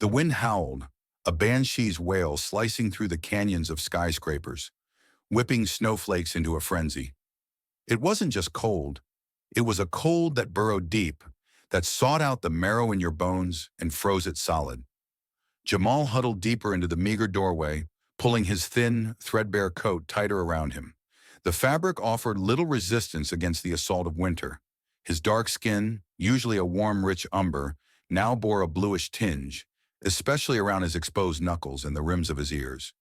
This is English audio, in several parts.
The wind howled, a banshee's wail slicing through the canyons of skyscrapers, whipping snowflakes into a frenzy. It wasn't just cold. It was a cold that burrowed deep, that sought out the marrow in your bones and froze it solid. Jamal huddled deeper into the meager doorway, pulling his thin, threadbare coat tighter around him. The fabric offered little resistance against the assault of winter. His dark skin, usually a warm, rich umber, now bore a bluish tinge, especially around his exposed knuckles and the rims of his ears.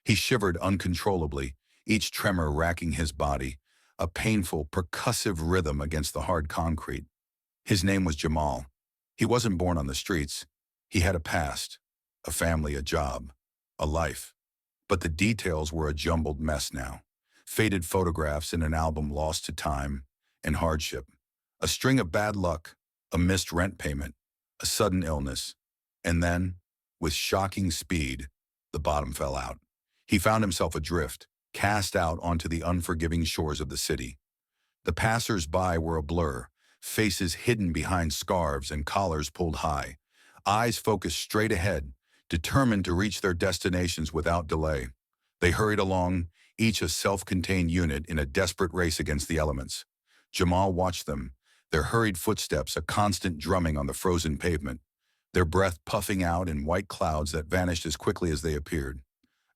He shivered uncontrollably, each tremor racking his body, a painful, percussive rhythm against the hard concrete. His name was Jamal. He wasn't born on the streets. He had a past, a family, a job, a life. But the details were a jumbled mess now. Faded photographs in an album lost to time and hardship. A string of bad luck, a missed rent payment, a sudden illness. And then, with shocking speed, the bottom fell out. He found himself adrift, cast out onto the unforgiving shores of the city. The passers-by were a blur, faces hidden behind scarves and collars pulled high, eyes focused straight ahead, determined to reach their destinations without delay. They hurried along, each a self-contained unit in a desperate race against the elements. Jamal watched them, their hurried footsteps a constant drumming on the frozen pavement, their breath puffing out in white clouds that vanished as quickly as they appeared.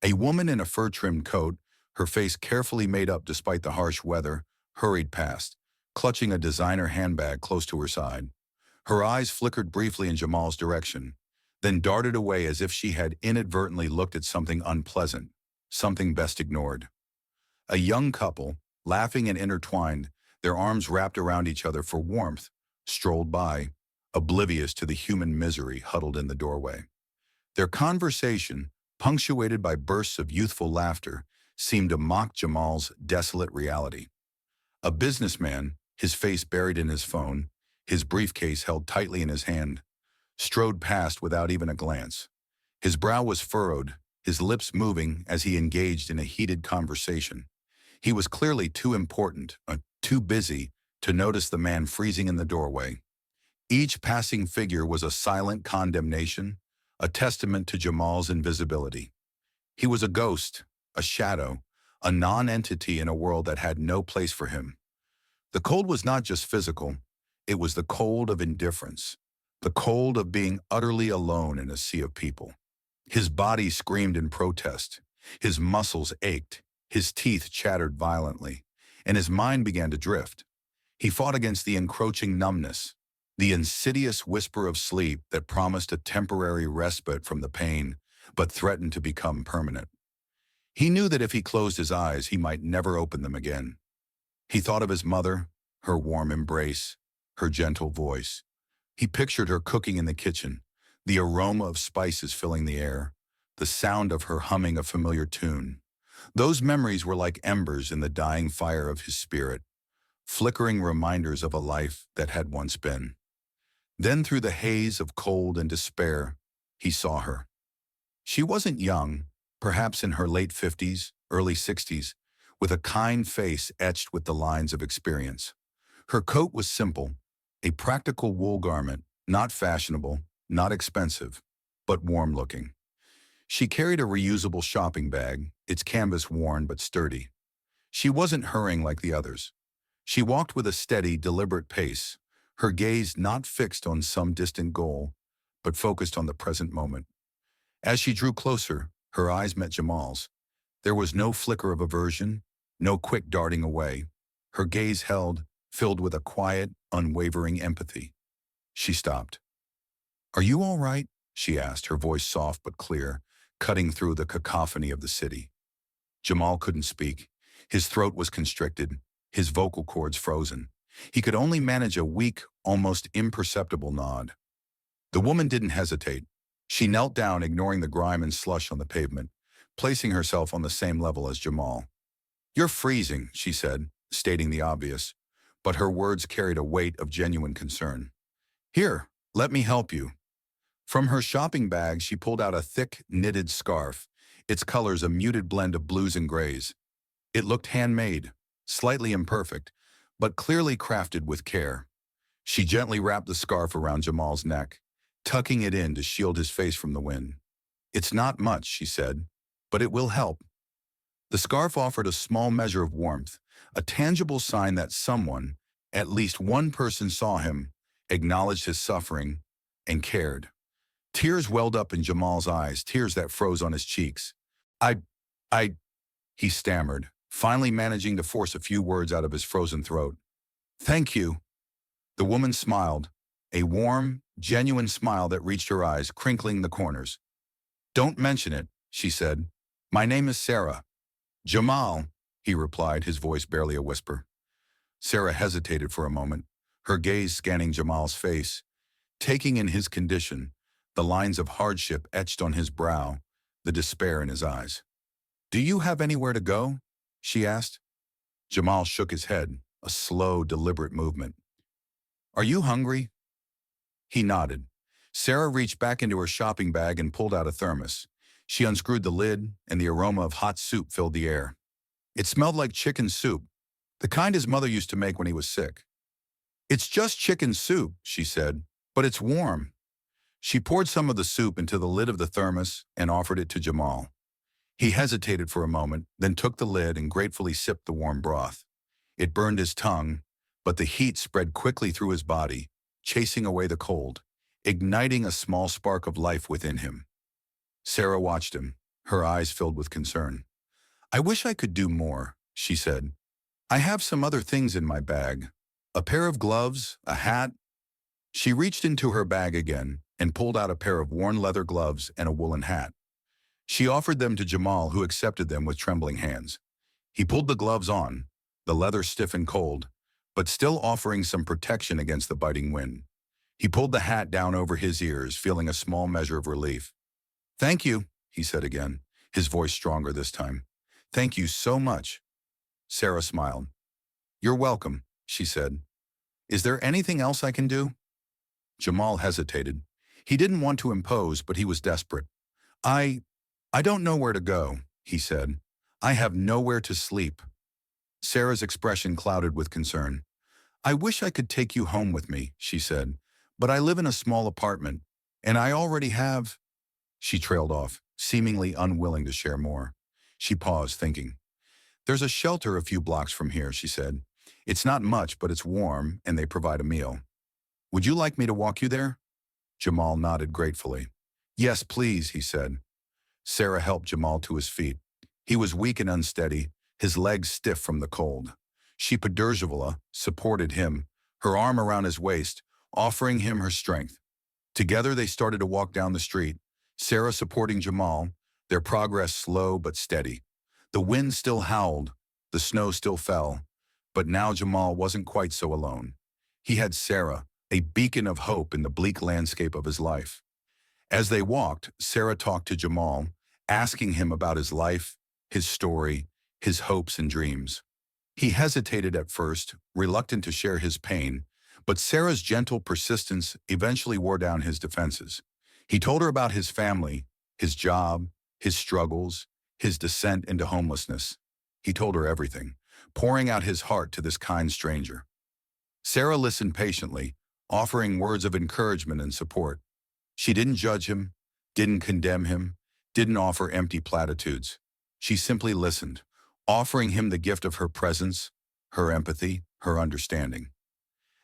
A woman in a fur-trimmed coat, her face carefully made up despite the harsh weather, hurried past, clutching a designer handbag close to her side. Her eyes flickered briefly in Jamal's direction, then darted away as if she had inadvertently looked at something unpleasant, something best ignored. A young couple, laughing and intertwined, their arms wrapped around each other for warmth, strolled by, oblivious to the human misery huddled in the doorway. Their conversation, punctuated by bursts of youthful laughter, seemed to mock Jamal's desolate reality. A businessman, his face buried in his phone, his briefcase held tightly in his hand, strode past without even a glance. His brow was furrowed, his lips moving as he engaged in a heated conversation. He was clearly too important, too busy, to notice the man freezing in the doorway. Each passing figure was a silent condemnation, a testament to Jamal's invisibility. He was a ghost, a shadow, a non-entity in a world that had no place for him. The cold was not just physical, it was the cold of indifference, the cold of being utterly alone in a sea of people. His body screamed in protest, his muscles ached, his teeth chattered violently, and his mind began to drift. He fought against the encroaching numbness, the insidious whisper of sleep that promised a temporary respite from the pain, but threatened to become permanent. He knew that if he closed his eyes, he might never open them again. He thought of his mother, her warm embrace, her gentle voice. He pictured her cooking in the kitchen, the aroma of spices filling the air, the sound of her humming a familiar tune. Those memories were like embers in the dying fire of his spirit, flickering reminders of a life that had once been. Then through the haze of cold and despair, he saw her. She wasn't young, perhaps in her late 50s, early 60s, with a kind face etched with the lines of experience. Her coat was simple, a practical wool garment, not fashionable, not expensive, but warm-looking. She carried a reusable shopping bag, its canvas worn but sturdy. She wasn't hurrying like the others. She walked with a steady, deliberate pace, her gaze not fixed on some distant goal, but focused on the present moment. As she drew closer, her eyes met Jamal's. There was no flicker of aversion, no quick darting away. Her gaze held, filled with a quiet, unwavering empathy. She stopped. "Are you all right?" she asked, her voice soft but clear, cutting through the cacophony of the city. Jamal couldn't speak. His throat was constricted, his vocal cords frozen. He could only manage a weak, almost imperceptible nod. The woman didn't hesitate. She knelt down, ignoring the grime and slush on the pavement, placing herself on the same level as Jamal. "You're freezing," she said, stating the obvious, but her words carried a weight of genuine concern. "Here, let me help you." From her shopping bag, she pulled out a thick, knitted scarf, its colors a muted blend of blues and grays. It looked handmade, slightly imperfect, but clearly crafted with care. She gently wrapped the scarf around Jamal's neck, tucking it in to shield his face from the wind. "It's not much," she said, "but it will help." The scarf offered a small measure of warmth, a tangible sign that someone, at least one person, saw him, acknowledged his suffering, and cared. Tears welled up in Jamal's eyes, tears that froze on his cheeks. I, I, he stammered, finally managing to force a few words out of his frozen throat. "Thank you." The woman smiled, a warm, genuine smile that reached her eyes, crinkling the corners. "Don't mention it," she said. "My name is Sarah." "Jamal," he replied, his voice barely a whisper. Sarah hesitated for a moment, her gaze scanning Jamal's face, taking in his condition, the lines of hardship etched on his brow, the despair in his eyes. "Do you have anywhere to go?" she asked. Jamal shook his head, a slow, deliberate movement. "Are you hungry?" He nodded. Sarah reached back into her shopping bag and pulled out a thermos. She unscrewed the lid, and the aroma of hot soup filled the air. It smelled like chicken soup, the kind his mother used to make when he was sick. "It's just chicken soup," she said, "but it's warm." She poured some of the soup into the lid of the thermos and offered it to Jamal. He hesitated for a moment, then took the lid and gratefully sipped the warm broth. It burned his tongue, but the heat spread quickly through his body, chasing away the cold, igniting a small spark of life within him. Sarah watched him, her eyes filled with concern. "I wish I could do more," she said. "I have some other things in my bag. A pair of gloves, a hat." She reached into her bag again and pulled out a pair of worn leather gloves and a woolen hat. She offered them to Jamal, who accepted them with trembling hands. He pulled the gloves on, the leather stiff and cold, but still offering some protection against the biting wind. He pulled the hat down over his ears, feeling a small measure of relief. "Thank you," he said again, his voice stronger this time. "Thank you so much." Sarah smiled. "You're welcome," she said. "Is there anything else I can do?" Jamal hesitated. He didn't want to impose, but he was desperate. I don't know where to go," he said. "I have nowhere to sleep." Sarah's expression clouded with concern. "I wish I could take you home with me," she said, "but I live in a small apartment, and I already have—" She trailed off, seemingly unwilling to share more. She paused, thinking. "There's a shelter a few blocks from here," she said. "It's not much, but it's warm, and they provide a meal. Would you like me to walk you there?" Jamal nodded gratefully. "Yes, please," he said. Sarah helped Jamal to his feet. He was weak and unsteady, his legs stiff from the cold. She Podurzavala supported him, her arm around his waist, offering him her strength. Together they started to walk down the street, Sarah supporting Jamal, their progress slow but steady. The wind still howled, the snow still fell, but now Jamal wasn't quite so alone. He had Sarah, a beacon of hope in the bleak landscape of his life. As they walked, Sarah talked to Jamal, asking him about his life, his story, his hopes and dreams. He hesitated at first, reluctant to share his pain, but Sarah's gentle persistence eventually wore down his defenses. He told her about his family, his job, his struggles, his descent into homelessness. He told her everything, pouring out his heart to this kind stranger. Sarah listened patiently, offering words of encouragement and support. She didn't judge him, didn't condemn him, didn't offer empty platitudes. She simply listened, offering him the gift of her presence, her empathy, her understanding.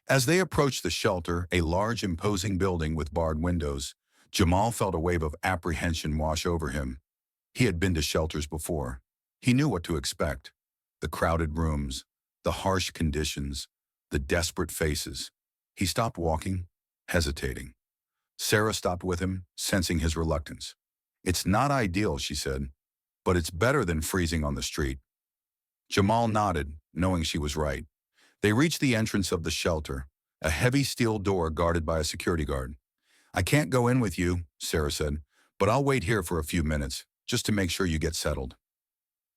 As they approached the shelter, a large, imposing building with barred windows, Jamal felt a wave of apprehension wash over him. He had been to shelters before. He knew what to expect. The crowded rooms, the harsh conditions, the desperate faces. He stopped walking, hesitating. Sarah stopped with him, sensing his reluctance. "It's not ideal," she said, "but it's better than freezing on the street." Jamal nodded, knowing she was right. They reached the entrance of the shelter, a heavy steel door guarded by a security guard. "I can't go in with you," Sarah said, "but I'll wait here for a few minutes, just to make sure you get settled."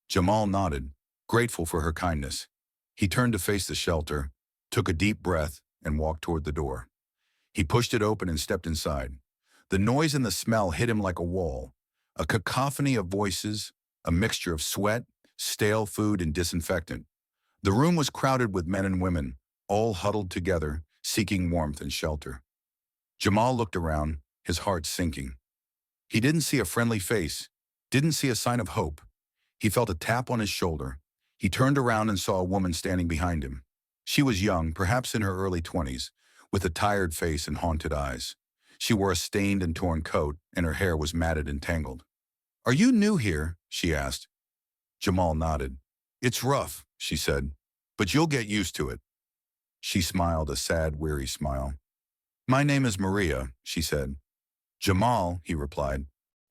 Jamal nodded, grateful for her kindness. He turned to face the shelter, took a deep breath, and walked toward the door. He pushed it open and stepped inside. The noise and the smell hit him like a wall, a cacophony of voices, a mixture of sweat, stale food, and disinfectant. The room was crowded with men and women, all huddled together, seeking warmth and shelter. Jamal looked around, his heart sinking. He didn't see a friendly face, didn't see a sign of hope. He felt a tap on his shoulder. He turned around and saw a woman standing behind him. She was young, perhaps in her early 20s, with a tired face and haunted eyes. She wore a stained and torn coat, and her hair was matted and tangled. "Are you new here?" she asked. Jamal nodded. "It's rough," she said, "but you'll get used to it." She smiled, a sad, weary smile. "My name is Maria," she said. "Jamal," he replied.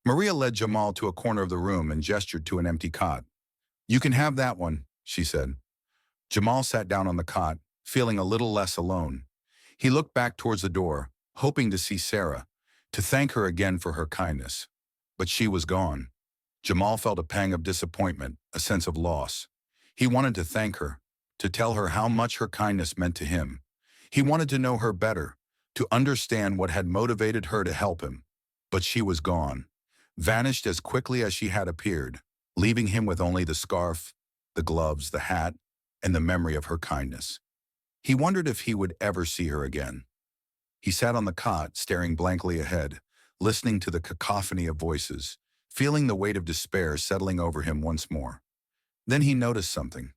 Maria led Jamal to a corner of the room and gestured to an empty cot. "You can have that one," she said. Jamal sat down on the cot, feeling a little less alone. He looked back towards the door, hoping to see Sarah, to thank her again for her kindness. But she was gone. Jamal felt a pang of disappointment, a sense of loss. He wanted to thank her, to tell her how much her kindness meant to him. He wanted to know her better, to understand what had motivated her to help him. But she was gone, vanished as quickly as she had appeared, leaving him with only the scarf, the gloves, the hat, and the memory of her kindness. He wondered if he would ever see her again. He sat on the cot, staring blankly ahead, listening to the cacophony of voices, feeling the weight of despair settling over him once more. Then he noticed something.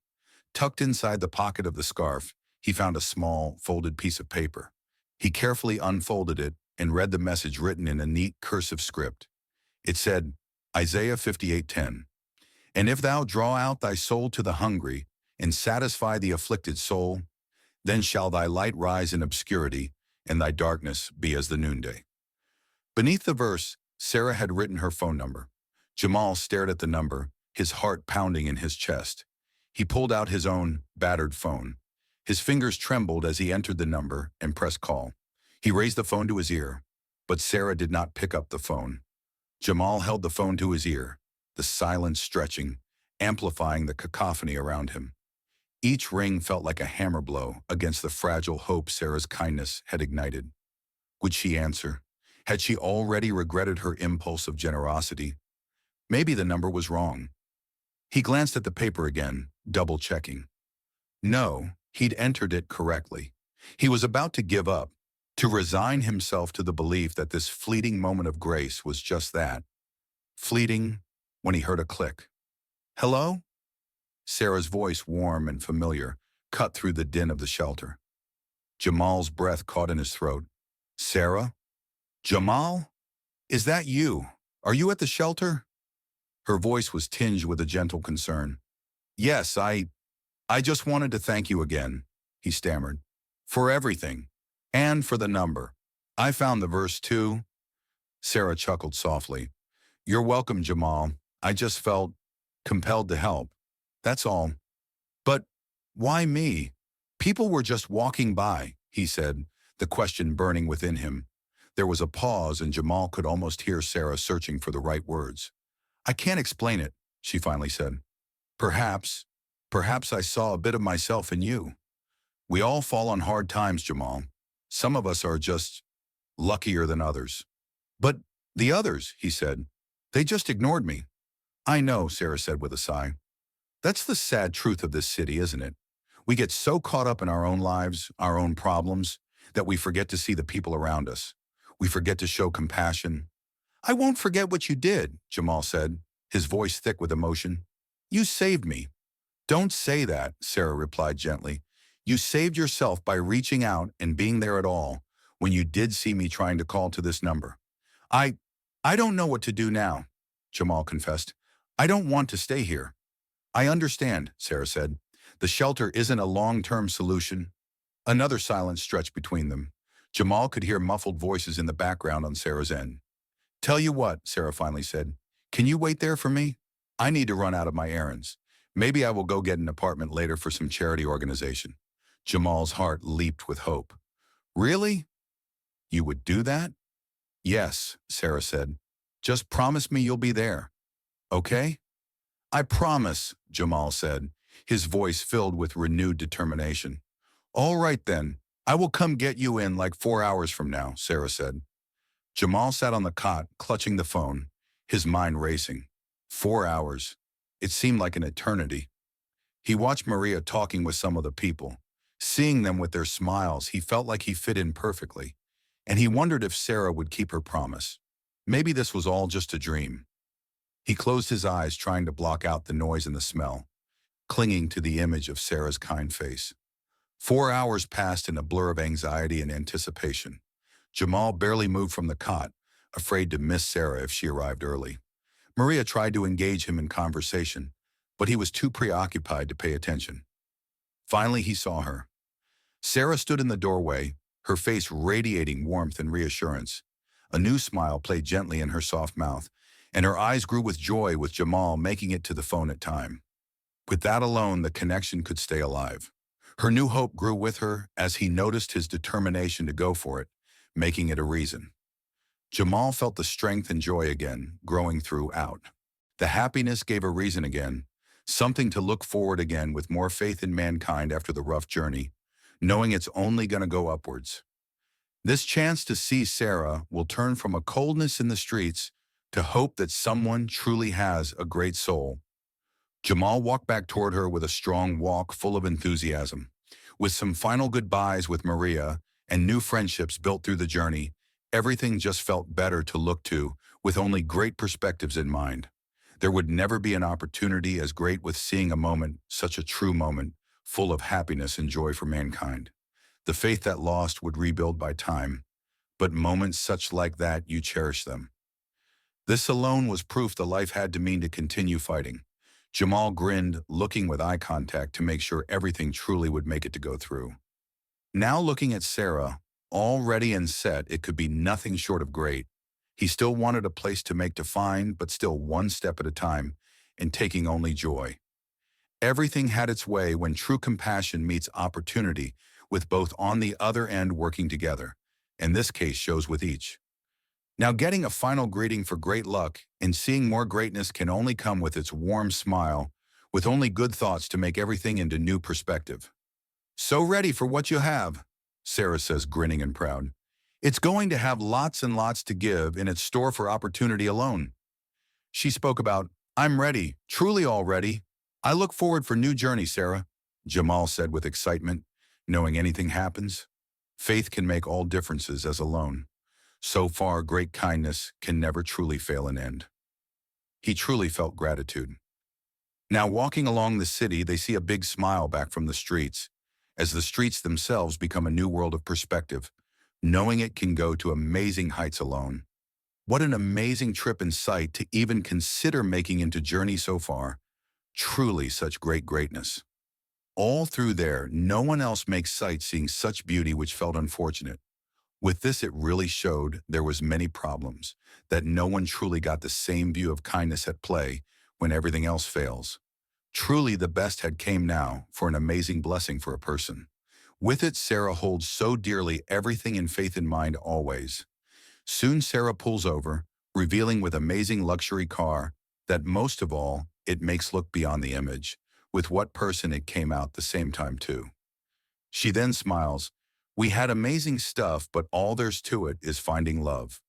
Tucked inside the pocket of the scarf, he found a small, folded piece of paper. He carefully unfolded it and read the message written in a neat cursive script. It said, Isaiah 58:10, "And if thou draw out thy soul to the hungry, and satisfy the afflicted soul, then shall thy light rise in obscurity, and thy darkness be as the noonday." Beneath the verse, Sarah had written her phone number. Jamal stared at the number, his heart pounding in his chest. He pulled out his own battered phone. His fingers trembled as he entered the number and pressed call. He raised the phone to his ear, but Sarah did not pick up the phone. Jamal held the phone to his ear, the silence stretching, amplifying the cacophony around him. Each ring felt like a hammer blow against the fragile hope Sarah's kindness had ignited. Would she answer? Had she already regretted her impulse of generosity? Maybe the number was wrong. He glanced at the paper again, double-checking. No, he'd entered it correctly. He was about to give up, to resign himself to the belief that this fleeting moment of grace was just that. Fleeting, when he heard a click. "Hello?" Sarah's voice, warm and familiar, cut through the din of the shelter. Jamal's breath caught in his throat. "Sarah? Jamal? Is that you? Are you at the shelter?" Her voice was tinged with a gentle concern. "Yes, I just wanted to thank you again," he stammered. "For everything. And for the number. I found the verse too." Sarah chuckled softly. "You're welcome, Jamal. I just felt compelled to help. That's all." "But why me? People were just walking by," he said, the question burning within him. There was a pause, and Jamal could almost hear Sarah searching for the right words. "I can't explain it," she finally said. Perhaps I saw a bit of myself in you. We all fall on hard times, Jamal. Some of us are just luckier than others." "But the others," he said, "they just ignored me." "I know," Sarah said with a sigh. "That's the sad truth of this city, isn't it? We get so caught up in our own lives, our own problems, that we forget to see the people around us. We forget to show compassion." "I won't forget what you did," Jamal said, his voice thick with emotion. "You saved me." "Don't say that," Sarah replied gently. "You saved yourself by reaching out and being there at all when you did see me trying to call to this number." I don't know what to do now," Jamal confessed. "I don't want to stay here." "I understand," Sarah said. "The shelter isn't a long-term solution." Another silence stretched between them. Jamal could hear muffled voices in the background on Sarah's end. "Tell you what," Sarah finally said. "Can you wait there for me? I need to run out of my errands. Maybe I will go get an apartment later for some charity organization." Jamal's heart leaped with hope. "Really? You would do that?" "Yes," Sarah said. "Just promise me you'll be there. Okay?" "I promise," Jamal said, his voice filled with renewed determination. "All right then, I will come get you in like 4 hours from now," Sarah said. Jamal sat on the cot, clutching the phone, his mind racing. 4 hours. It seemed like an eternity. He watched Maria talking with some of the people. Seeing them with their smiles, he felt like he fit in perfectly. and he wondered if Sarah would keep her promise. Maybe this was all just a dream. He closed his eyes, trying to block out the noise and the smell, clinging to the image of Sarah's kind face. 4 hours passed in a blur of anxiety and anticipation. Jamal barely moved from the cot, afraid to miss Sarah if she arrived early. Maria tried to engage him in conversation, but he was too preoccupied to pay attention. Finally, he saw her. Sarah stood in the doorway, her face radiating warmth and reassurance. A new smile played gently in her soft mouth, and her eyes grew with joy with Jamal making it to the phone at time. With that alone, the connection could stay alive. Her new hope grew with her as he noticed his determination to go for it, making it a reason. Jamal felt the strength and joy again, growing throughout. The happiness gave a reason again, something to look forward again with more faith in mankind after the rough journey, knowing it's only going to go upwards. This chance to see Sarah will turn from a coldness in the streets to hope that someone truly has a great soul. Jamal walked back toward her with a strong walk full of enthusiasm. With some final goodbyes with Maria and new friendships built through the journey, everything just felt better to look to, with only great perspectives in mind. There would never be an opportunity as great with seeing a moment, such a true moment, full of happiness and joy for mankind. The faith that lost would rebuild by time, but moments such like that, you cherish them. This alone was proof the life had to mean to continue fighting. Jamal grinned, looking with eye contact to make sure everything truly would make it to go through. Now looking at Sarah, all ready and set, it could be nothing short of great. He still wanted a place to make defined, but still one step at a time, and taking only joy. Everything had its way when true compassion meets opportunity, with both on the other end working together, and this case shows with each. Now getting a final greeting for great luck and seeing more greatness can only come with its warm smile, with only good thoughts to make everything into new perspective. So ready for what you have, Sarah says, grinning and proud. It's going to have lots and lots to give in its store for opportunity alone. She spoke about, I'm ready, truly all ready. I look forward for new journey, Sarah, Jamal said with excitement, knowing anything happens. Faith can make all differences as alone. So far, great kindness can never truly fail an end. He truly felt gratitude. Now walking along the city, they see a big smile back from the streets, as the streets themselves become a new world of perspective, knowing it can go to amazing heights alone. What an amazing trip in sight to even consider making into journey so far. Truly such greatness. All through there, no one else makes sight seeing such beauty which felt unfortunate. With this, it really showed there was many problems, that no one truly got the same view of kindness at play when everything else fails. Truly the best had came now for an amazing blessing for a person. With it, Sarah holds so dearly everything in faith in mind always. Soon Sarah pulls over, revealing with amazing luxury car that most of all, it makes look beyond the image, with what person it came out the same time too. She then smiles. We had amazing stuff, but all there's to it is finding love.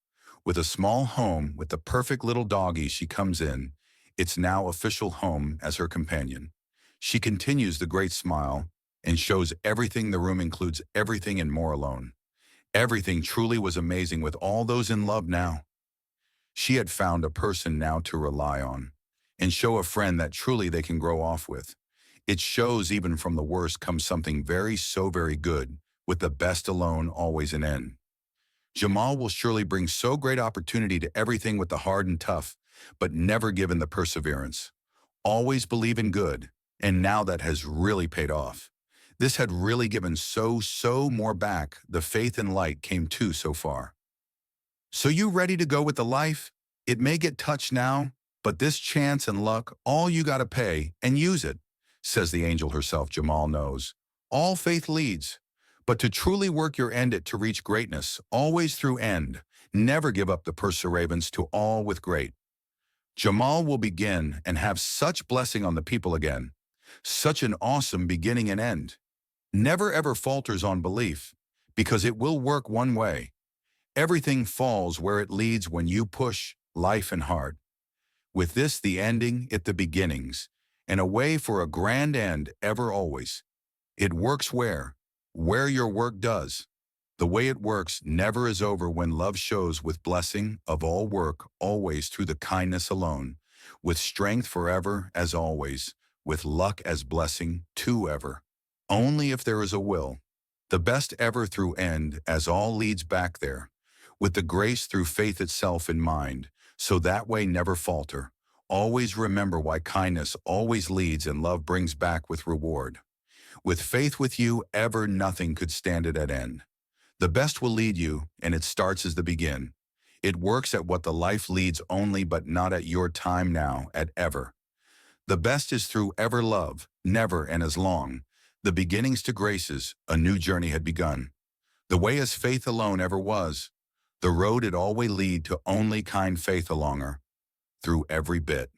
With a small home with the perfect little doggie she comes in, its now official home as her companion. She continues the great smile and shows everything the room includes everything and more alone. Everything truly was amazing with all those in love now. She had found a person now to rely on and show a friend that truly they can grow off with. It shows even from the worst comes something so very good, with the best alone always an end. Jamal will surely bring so great opportunity to everything with the hard and tough, but never given the perseverance. Always believe in good, and now that has really paid off. This had really given so more back. The faith and light came too so far. So you ready to go with the life? It may get touched now, but this chance and luck, all you gotta pay and use it, says the angel herself. Jamal knows. All faith leads. But to truly work your end it to reach greatness, always through end, never give up the perseverance to all with great. Jamal will begin and have such blessing on the people again, such an awesome beginning and end. Never ever falters on belief, because it will work one way. Everything falls where it leads when you push life and heart. With this the ending, it the beginnings, and a way for a grand end ever always. It works where your work does. The way it works never is over when love shows with blessing of all work, always through the kindness alone, with strength forever as always, with luck as blessing too ever. Only if there is a will, the best ever through end as all leads back there, with the grace through faith itself in mind, so that way never falter. Always remember why kindness always leads and love brings back with reward. With faith with you, ever nothing could stand it at end. The best will lead you, and it starts as the begin. It works at what the life leads only, but not at your time now, at ever. The best is through ever love, never and as long. The beginnings to graces, a new journey had begun. The way as faith alone ever was. The road it always lead to only kind faith along her, through every bit.